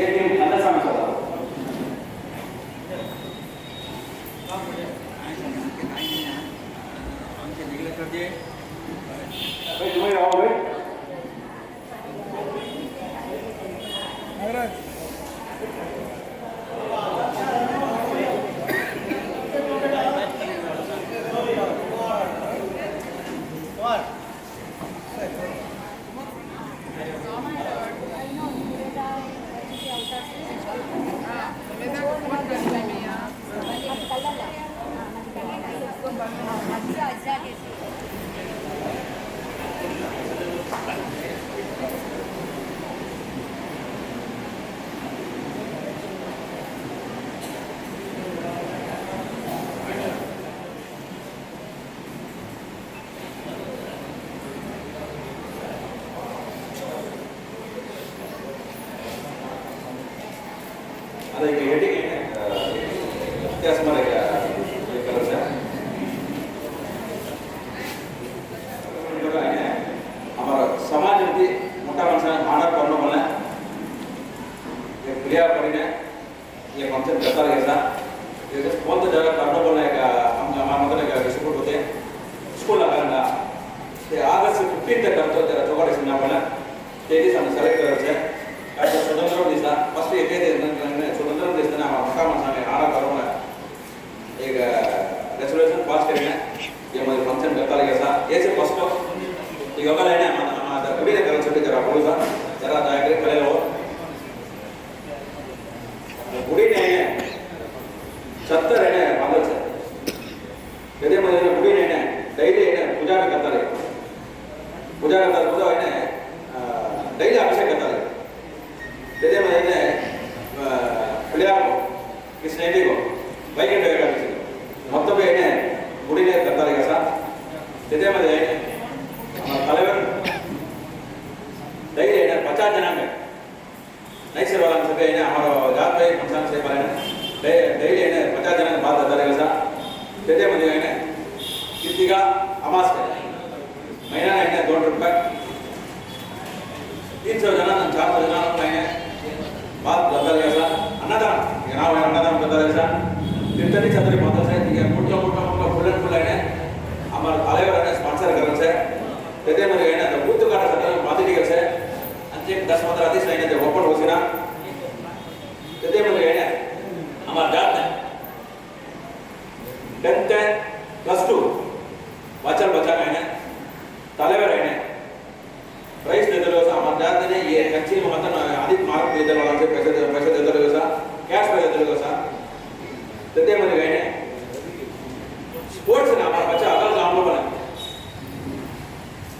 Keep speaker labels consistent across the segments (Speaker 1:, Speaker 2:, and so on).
Speaker 1: ATM Kandasamy சொல்லலாம். ಅದಕ್ಕೆ ಹೆಡ್ಡಿಗೆ ವ್ಯತ್ಯಾಸ ಮಾಡಕ್ಕೆ ಕಲಿಸ हमारा समाज में मोटा मानसा आना करना बोले ये क्रिया पड़ीने ये फंक्शन करता रहेगा ये कौन तो जगह करना बोले का हम हमारा मतलब का स्कूल होते स्कूल लगाना ये अगस्त 15 तक करते तेरा चौकाट से ना बोले तेरी सामने सेलेक्ट करोगे आज स्वतंत्र दिशा फर्स्ट ये कहते हैं स्वतंत्र दिशा ना मोटा मानसा में आना करना एक रेजोल्यूशन पास करना ये हमारे फंक्शन करता रहेगा ये से फर्स्ट योगा लेने हमारा कुड़ी ने कल छोटे जरा बोल सा जरा जाकर खड़े रहो कुड़ी ने सत्तर है ना बादल से यदि मुझे कुड़ी ने डेली है ना पूजा करता रहे पूजा है ना डेली अभिषेक करता रहे यदि मुझे ने प्रिया को किस ने भी को वैकेंड है का मतलब है ना कुड़ी ने करता रहेगा सा यदि मुझे தலைவர் दैनिक है 50 जना में नहीं से वाला सब है ना हमारा जात पे फंक्शन से पाले दैनिक है ना 50 जना के बाद आता रहेगा सा कहते मुझे है ना कितनी का अमास है महीना है ना 2 रुपए 300 जना 400 जना महीने बाद आता रहेगा सा अन्नदान ये नाम है अन्नदान करता रहेगा सा तिरतनी छतरी माता से ये मोटा फुल है हमारा தலைவர் है स्पॉन्सर करना से कहते मुझे है ना तो बुद्ध का सत्र माती निकल से अंतिम 10-15 आदेश नहीं थे ओपन हो सीना कहते मुझे है ना हमारा जात है 10th +2 वाचल बच्चा का है ना तालेवर है ना प्राइस देते लोग सा हमारा जात ने ये कच्ची मतलब अधिक मार्क देते वाला से पैसे देते लोग सा कैश पे देते लोग सा कहते मुझे है ना स्पोर्ट्स ना हमारा बच्चा अगल गांव में बना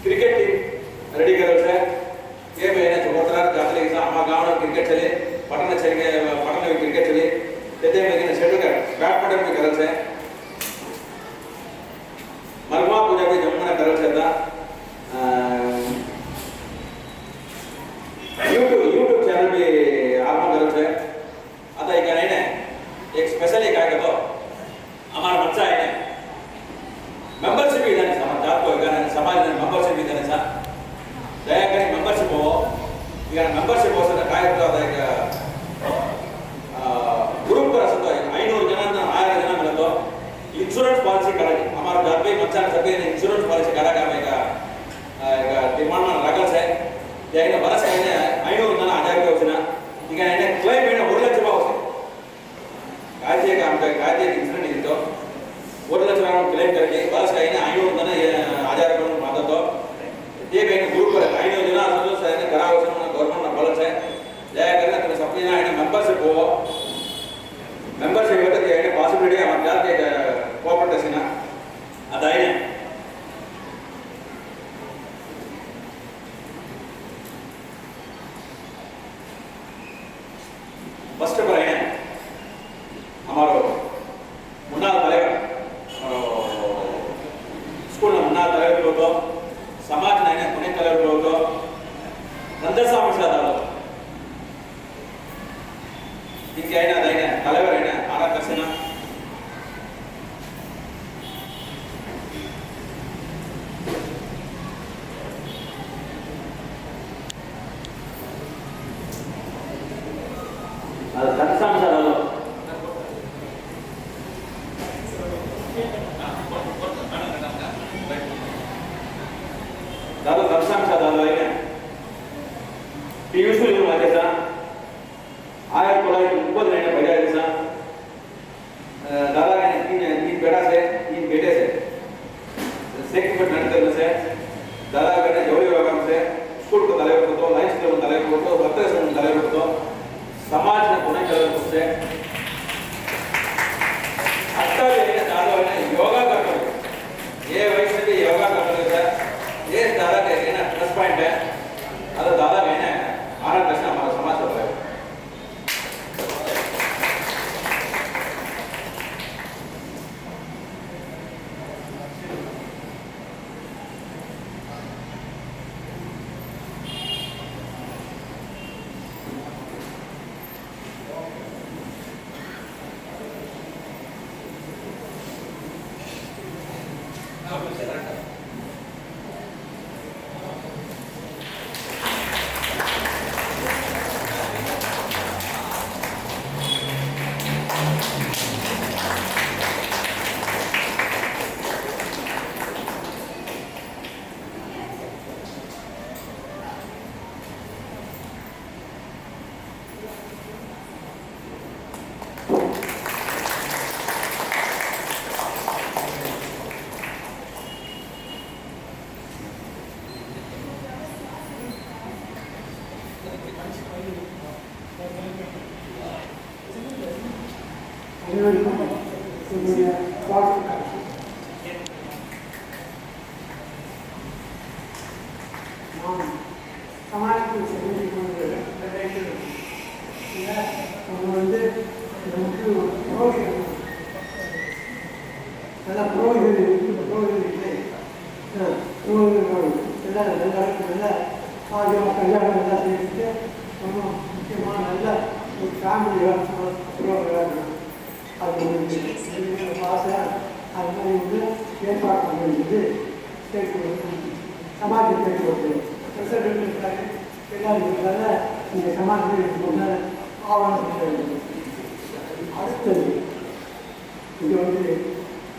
Speaker 1: क्रिकेट टीम रेडी करो सर ये मैंने चौथरा जाते हैं हमारे गांव में क्रिकेट चले पटना चलेंगे पटना में क्रिकेट चले कहते हैं मैंने शेड्यूल कर बैडमिंटन भी करो सर मलमा पूजा भी जमुना करो सर था यूट्यूब चैनल भी आरंभ करो सर आता एक नहीं ना एक स्पेशल एक आएगा तो हमारा बच्चा है मेंबरशिप इधर समाज जात को इधर समाज ने मेंबरशिप इधर सा दया करी मेंबरशिप हो इधर मेंबरशिप हो सर काय होता है कि ग्रुप पर असतो है 500 जना ना 1000 जना मिले तो इंश्योरेंस पॉलिसी कराई हमारा जात पे बच्चा सभी ने इंश्योरेंस पॉलिसी करा का मेगा डिमांड में लागल से ये ने बरस है 500 जना 1000 रुपए होना ಈಗ ने क्लेम है 1 लाख रुपए होसे काजे काम का काजे इंश्योरेंस इतो 1 लाख रुपए क्लेम करके बस का है 500 जना 1000 रुपए माता तो ये बेन ग्रुप पर 500 जना असो से ने कराओ से गवर्नमेंट ना बोले से दया करके तुम सप्ली ना है मेंबरशिप हो मेंबरशिप होता है ये पॉसिबिलिटी हमारे जात के कोऑपरेट से ना अदाई फर्स्ट पर है हमारा मुन्ना தலைவர் स्कूल में मुन्ना தலைவர் तो समाज ने पुणे தலைவர் तो नंदसामी सादा इनके है ना दाइना தலைவர் है ना आना करसेना ಅದು ಕನ್ಸಾಂಶ ಅದು दादा दर्शन सा दादा है टीवी से लोग आते सा आया कोलाई ऊपर रहने भैया जैसा दादा ने तीन बेटा से तीन बेटे से सेक्ट में नंतर से दादा ने जोड़ी वागम से स्कूल को तले को तो लाइफ को तले को तो भक्तों से तले को तो समाज में कोने तले को से अच्छा ये दादा ने योगा करते ये वैसे भी योगा करते हैं ये दादा के ना प्लस पॉइंट है अरे दादा कहना है आरा दर्शन हमारा समाज होता है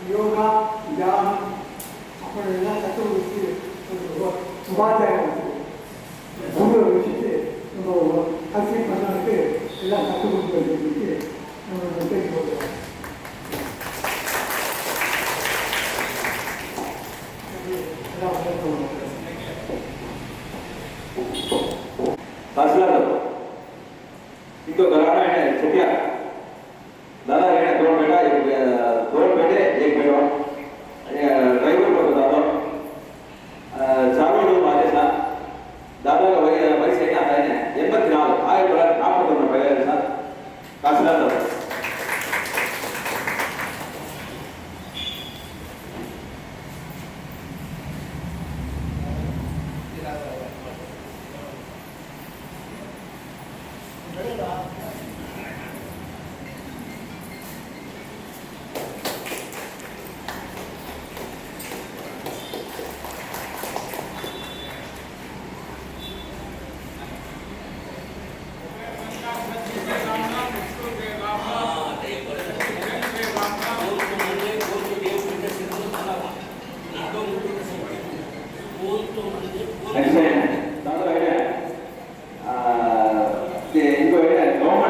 Speaker 1: योगा ध्यान अपने इनको घराना है छुट्टिया दादा है दो बेटा दो बेटे एक बेटा ड्राइवर को दादा चारों लोग आते साथ दादा का वयस है आता है 84 आए बड़ा 40 पहले साथ कासला दादा इनको गवर्नमेंट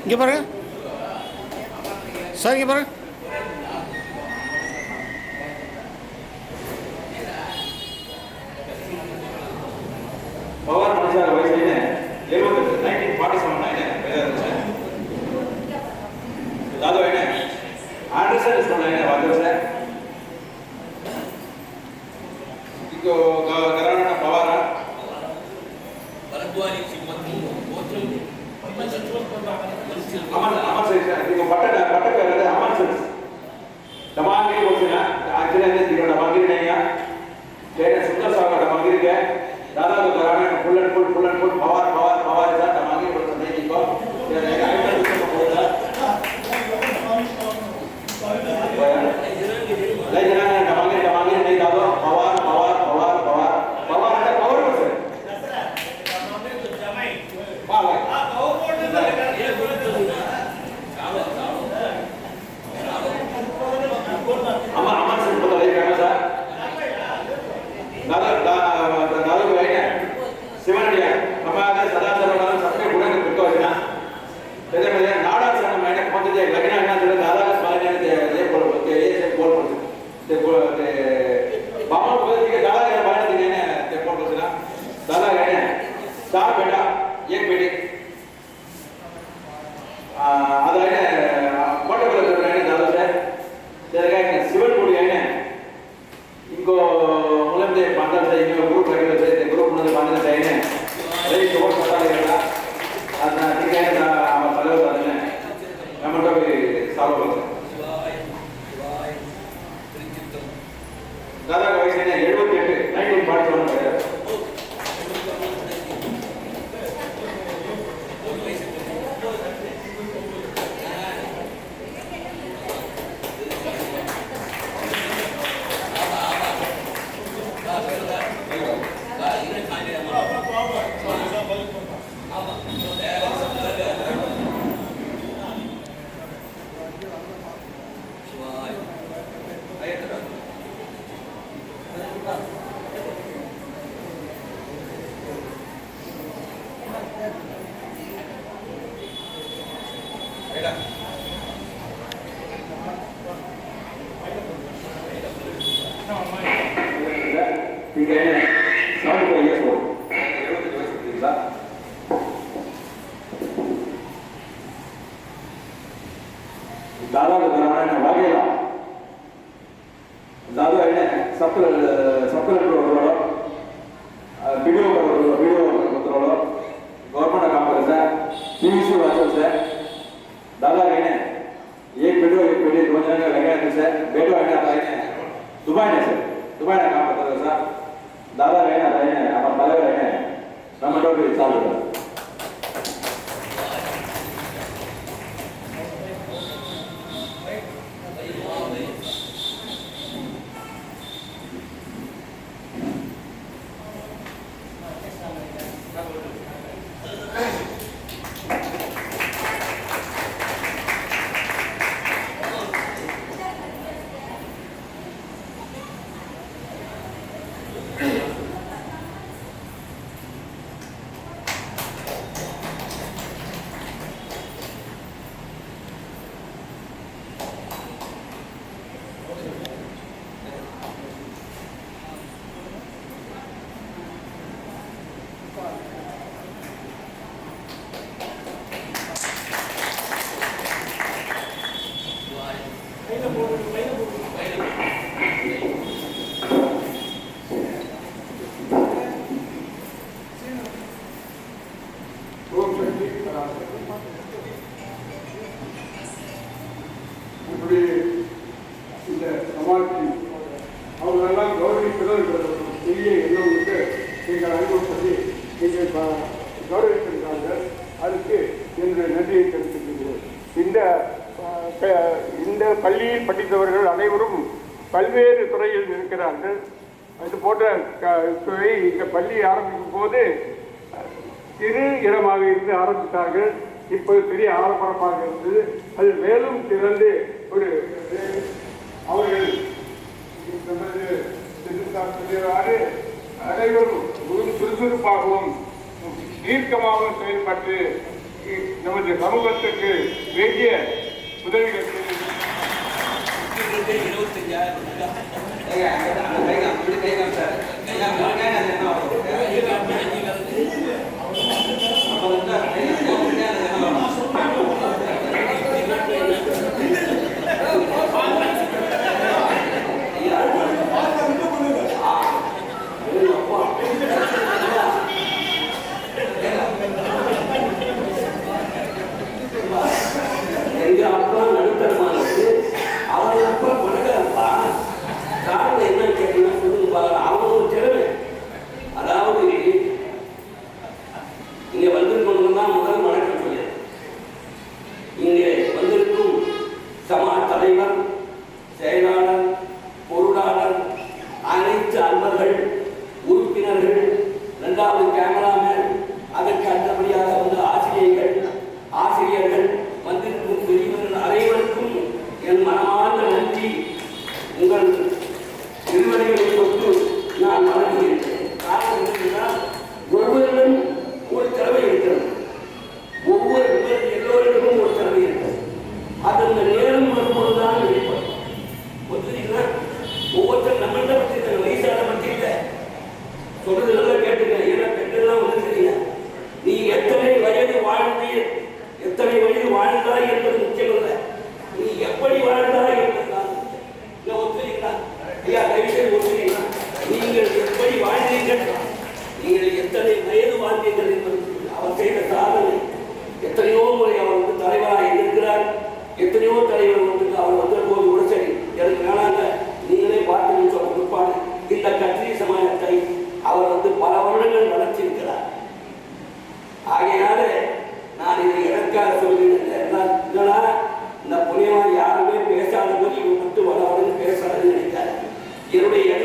Speaker 2: இங்கே பாருங்க சார், இங்கே பாருங்க.
Speaker 1: பவார் மனுஷார் வயசு 78 1947 दादो है ना आंडरसन इसमें है वादो से इको कराना पवारा
Speaker 3: परद्वारी चिमत गोत्र
Speaker 1: अमन अमन से इको पट्टा करे अमन से दमागिरी बोलना आखिर में दिनो दमागिरी नहीं है तेरे सुंदर सागर दमागिरी के दादा को कराना फुल एंड फुल पवार जा दमागिरी बोलते हैं इको ये आइटम को बोलता ले जना दमागिरी नहीं दादो Pawar mulai pandang saya ini guru lagi saya guru mulai pandang saya ini jadi coba kata dia ada tiga ada amat kalau tadinya kamu tapi selalu दादा का वैसे नहीं 78 1941 का दादा को बनाना है वागेला दादा है सप्पल रोड वीडियो मतलब गवर्नमेंट काम करे सर पीवीसी वाचल सर दादा है एक वीडियो दो जन का लगा है सर बेटो है आता है दुबई में सर दुबई में काम करता है सर दादा है अपन बलग है टमाटो भी चालू है இந்த சமாஜத்தில் அவங்களெல்லாம் கௌரவிப்பதற்கு பெரிய எண்ணம் வந்து நீங்கள் அறிமுகப்படுத்தி நீங்கள் கௌரவித்திருக்கிறார்கள். அதுக்கு என்னுடைய நன்றியை தெரிவித்துக்கிறேன். இந்த பள்ளியில் படித்தவர்கள் அனைவரும் பல்வேறு துறையில் இருக்கிறார்கள். அது போன்ற துறை இந்த பள்ளி ஆரம்பிக்கும் போது சிறு இடமாக இருந்து ஆரம்பித்தார்கள். இப்போது பெரிய ஆரம்பரமாக இருந்தது. அது மேலும் திறந்து ஒரு அவர்கள் அனைவரும் சுறுசுறுப்பாகவும் தீர்க்கமாகவும் செயல்பட்டு நமது சமூகத்துக்கு வேண்டிய உதவிகள் எப்படி வாழ்ந்தாய் என்பதுதான். ஒத்துறீங்களா ஐயா? தயவு செய்து ஒத்துறீங்களா?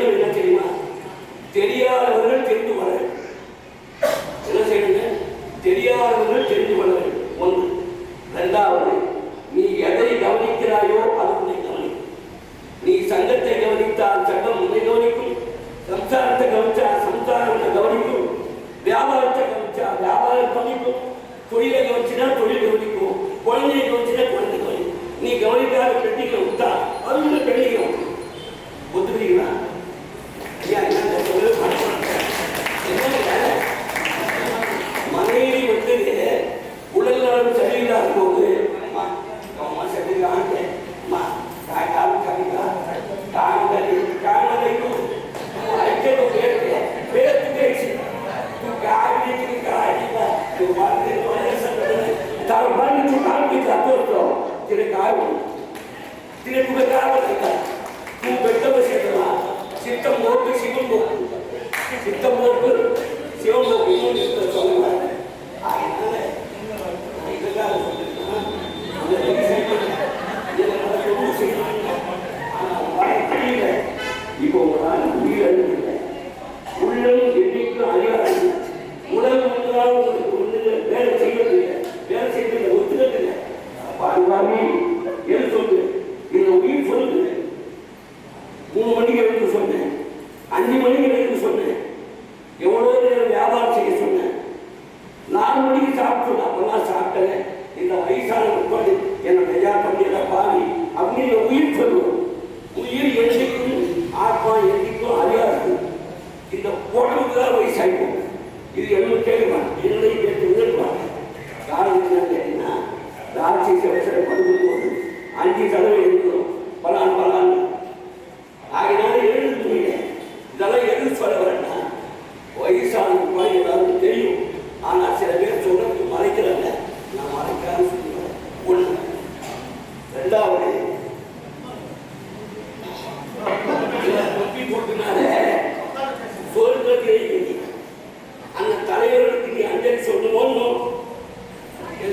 Speaker 4: செய்யணும் என்ன தெரியுமா? தெரியாதவர்கள் தெரிந்து கொள்ள வேண்டும். என்ன செய்யணுங்க? தெரியாதவர்கள் தெரிந்து கொள்ள வேண்டும். ஒன்று. இரண்டாவது, நீ எதை கவனிக்கிறாயோ அது உன்னை கவனிக்கும். நீ சங்கத்தை கவனித்தால் சங்கம் உன்னை கவனிக்கும். சம்சாரத்தை கவனிச்சா சம்சாரம் உன்னை கவனிக்கும். வியாபாரத்தை கவனிச்சா வியாபாரம் கவனிக்கும். தொழிலை கவனிச்சுனா தொழில் கவனிக்கும். குழந்தையை கவனிச்சுனா குழந்தை கவனிக்கும். நீ கவனிக்காத பெட்டிகளை விட்டா அது உள்ள பெட்டிகள் ஒத்துக்கிறீங்களா? மனைவி வந்து உடல் நலம் சரியில்லாத போது சித்தம் போக்கு சிவம் போக்கு சித்தம் போக்கு சிவம் போக்கு சொல்லுவாங்க. இப்போ உங்களால் உயிர் உள்ளம் எண்ணிக்கும் அதிகாரம் உடல் முன்னாள் உங்களுக்கு ஒன்று வேலை செய்வதில்லை. வேலை செய்வதில்லை ஒத்துக்கவில்லை. பாருவாமி எது சொல்லு இந்த உயிர் சொல்லுது. 3 மணிக்கு எழுந்து சொன்னேன், 5 மணிக்கு எழுந்து சொன்னேன், எவ்வளோ நேரம் வியாபாரம் செய்ய சொன்னேன், 4 மணிக்கு சாப்பிட்டு அப்பெல்லாம் சாப்பிட்டேன். இந்த வயசான உட்காந்து என்னை தயார் பண்ணி எல்லாம் பாவி அப்படின்னு உயிர் சொல்லுவோம். உயிர் எழுதிக்கும் ஆத்மா எழுதிக்கும் அறியாது. இந்த உடம்புக்கு தான் வயசாகிப்போம். இது என்ன கேட்குவாங்க, என்னையும் கேட்டு விழுப்பாங்க. காரணம் என்ன கேட்டீங்கன்னா, ராட்சி சிவசரை படுக்கும்போது 5 தடவை எழுதுகிறோம் பலான் பலான். ஆகினால எழுத முடியல. இதெல்லாம் எழுத சொல்ல வேண்டாம். வயசான எல்லாருக்கும் தெரியும். ஆனால் சில பேர் சொல்றதுக்கு மறைக்கிறாங்க. நான் மறைக்கான்னு சொல்லுவேன். ஒன்று. ரெண்டாவது, தொப்பி போட்டுனால சொல்றது அந்த தலைவர்களுக்கு நீ அஞ்சலி சொல்லணுமோ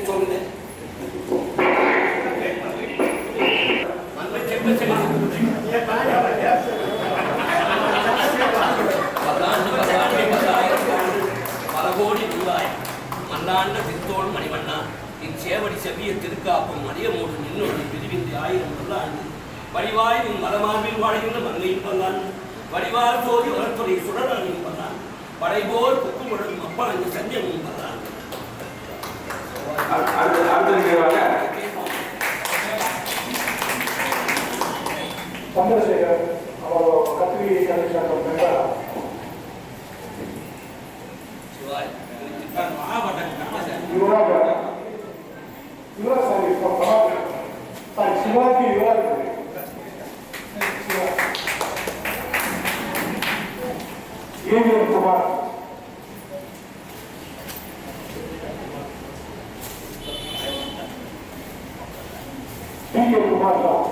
Speaker 4: சொல்லுங்க.
Speaker 3: மண்ணாண்ட திருத்தோள் மணிவண்ணா இச்சேவடி செவ்விய திருக்காப்பும் மதியமோடு நின்னோடு பிரிவின்றி 1000 நல்லாண்டு வடிவாய் உன் மலமார்பில் வாழ்கின்ற மங்கையும் பல்லான் வடிவார் சோதி வளர்த்துறை சுடராணியும் பல்லான் படைபோர் குக்கு முழங்கும் அப்பா இந்த சந்தியமும் பல்லான்.
Speaker 2: ಚಂದ್ರಶೇಖರ್ ಅವರು ಕತ್ರಿ ಕಲಿಸಿದ ಶಿವಾಜಿ ಯುವರಾಜ್ ಏವಿಎಂ ಕುಮಾರ್ ಡಿ.ಎಂ. ಕುಮಾರ್ ರಾವ್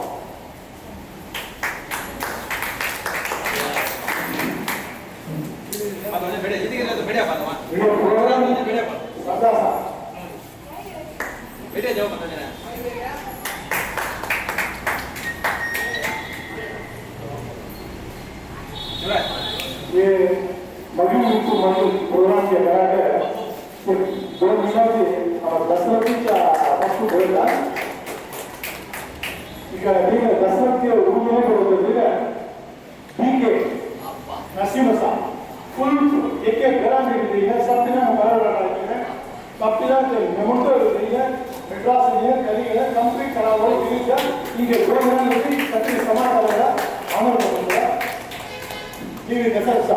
Speaker 2: ये मधु प्रोग्राम के दौरान 2 दिनों से दशरथी का वस्तु बोला इका दीने दशरथ के रूप में बोलते दीने बीके नसीमसा फुल एक घरा में दीने सब दिन हमारा रहा है सब दिन के नमूने दीने मेड्रास में करी है कंप्लीट करा हुआ दीने इनके प्रोग्राम में भी सच्ची समाज वाला अमर बोलता ये दशरथ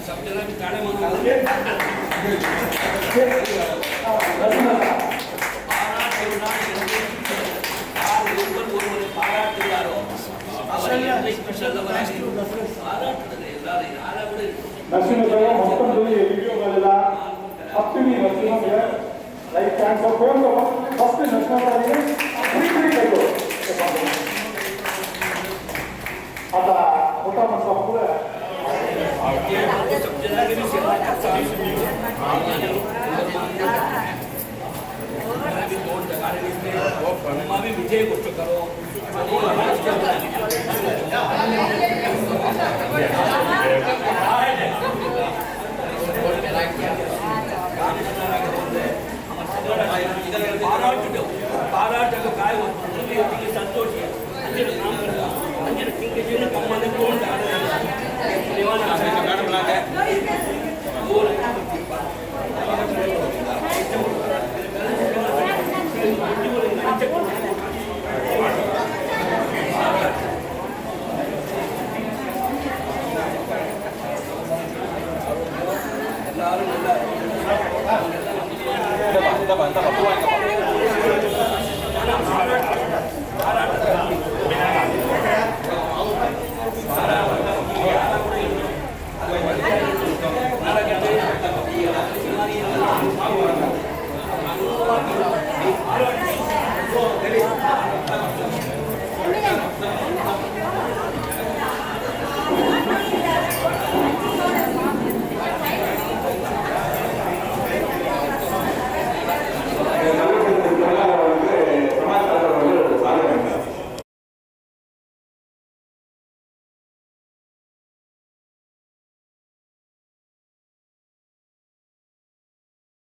Speaker 3: सब जना भी काले मानो
Speaker 2: ನರಸಿಂಹ ಮೊತ್ತದಲ್ಲಿ ವಿಡಿಯೋಗಳೆಲ್ಲ ಹತ್ತಿನಿ Narasimha like cancer phone first Narasimha ಅದ ಊಟ ಮಾಡಿಸೋ ಕೂಡ
Speaker 3: सब जना के भी सेवा करता है मैं भी विजय गोष्ट करो पाराटक काय होतं संतोष अंजन काम करता अंजन किंके जीवन कमाने कोण देवाना
Speaker 1: मैडम लागे
Speaker 3: बोल